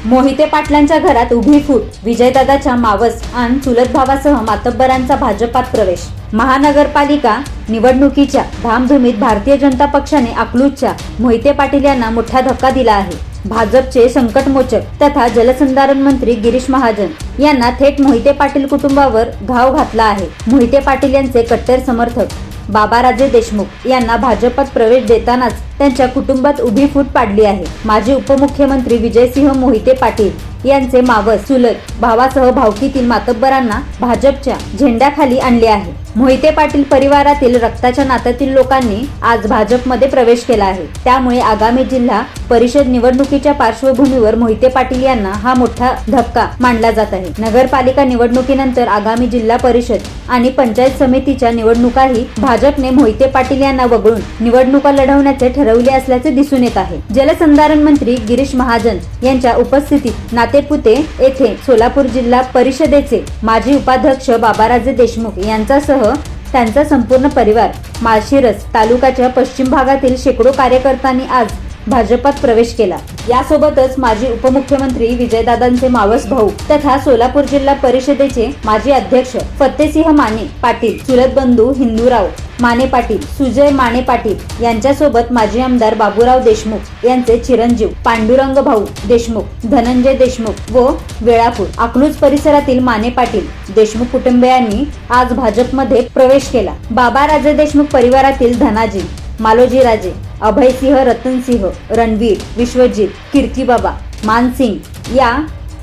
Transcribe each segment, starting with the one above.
मोहिते पाटलांच्या घरात उभी फूट, विजयदादाच्या मावस आणि चुलत भावासह मातब्बरांचा भाजपात प्रवेश। महानगरपालिका निवडणुकीच्या धामधुमीत भारतीय जनता पक्षाने अकलूजच्या मोहिते पाटील यांना मोठा धक्का दिला आहे। भाजपचे संकटमोचक तथा जलसंधारण मंत्री गिरीश महाजन यांना थेट मोहिते पाटील कुटुंबावर घाव घातला आहे। मोहिते पाटील यांचे कट्टर समर्थक बाबाराजे देशमुख यांना भाजपात प्रवेश देतानाच त्यांच्या कुटुंबात उभी फूट पाडली आहे। माजी उपमुख्यमंत्री विजयसिंह मोहिते पाटील यांचे मावस चुलत भावासह भावकीतील मातब्बरांना भाजपच्या झेंड्याखाली आणले आहे। मोहिते पाटील परिवारातील रक्ताच्या नात्यातील लोकांनी आज भाजपमध्ये प्रवेश केला आहे। त्यामुळे आगामी जिल्हा परिषद निवडणुकीच्या पार्श्वभूमीवर मोहिते पाटील यांना हा मोठा धक्का मानला जात आहे। नगरपालिका निवडणुकीनंतर आगामी जिल्हा परिषद आणि पंचायत समितीच्या निवडणुकाही भाजपने मोहिते पाटील यांना वगळून निवडणुका लढवण्याचे ठरवले असल्याचे दिसून येत आहे। जलसंधारण मंत्री गिरीश महाजन यांच्या उपस्थितीत नातेपुते येथे सोलापूर जिल्हा परिषदेचे माजी उपाध्यक्ष बाबाराजे देशमुख यांच्यासह त्यांचा संपूर्ण परिवार माळशिरस तालुक्याच्या पश्चिम भागातील शेकडो कार्यकर्त्यांनी आज भाजपात प्रवेश केला। यासोबतच माजी उपमुख्यमंत्री विजयदादांचे मावस भाऊ तथा सोलापूर जिल्हा परिषदेचे माजी अध्यक्ष फत्तेसिंह माने पाटील, चुलत बंधू हिंदूराव माने पाटील, सुजय माने पाटील यांच्यासोबत माजी आमदार बाबूराव देशमुख यांचे चिरंजीव पांडुरंग भाऊ देशमुख, धनंजय देशमुख व वेळापूर अकलूज परिसरातील माने पाटील देशमुख कुटुंबियांनी आज भाजपमध्ये प्रवेश केला। बाबाराजे देशमुख परिवारातील धनाजी, मालोजीराजे, अभयसिंह, रतनसिंह, रणवीर, विश्वजित, कीर्तिबाबा, मानसिंग या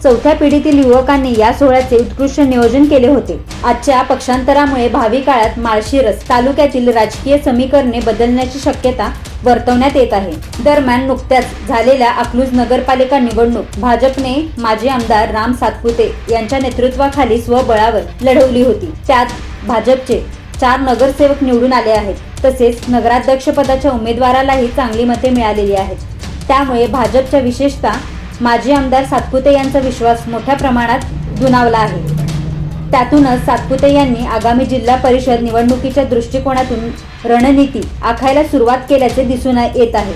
चौथ्या पिढीतील युवकांनी या सोहळ्याचे उत्कृष्ट नियोजन केले होते। आजच्या पक्षांतरामुळे भावी काळात माळशिरस तालुक्यातील राजकीय समीकरणे बदलण्याची शक्यता वर्तवण्यात येत आहे। दरम्यान नुकत्याच झालेल्या अकलूज नगरपालिका निवडणूक भाजपने माजी आमदार राम सातपुते यांच्या नेतृत्वाखाली स्वबळावर लढवली होती। त्यात भाजपचे 4 नगरसेवक निवडून आले आहेत। तसेच नगराध्यक्ष पदाच्या उमेदवारालाही चांगली मते मिळालेली आहेत। त्यामुळे भाजपच्या विशेषतः माजी आमदार सातपुते यांचा विश्वास मोठ्या प्रमाणात दुणावला आहे। त्यातूनच सातपुते यांनी आगामी जिल्हा परिषद निवडणुकीच्या दृष्टिकोनातून रणनीती आखायला सुरुवात केल्याचे दिसून येत आहे।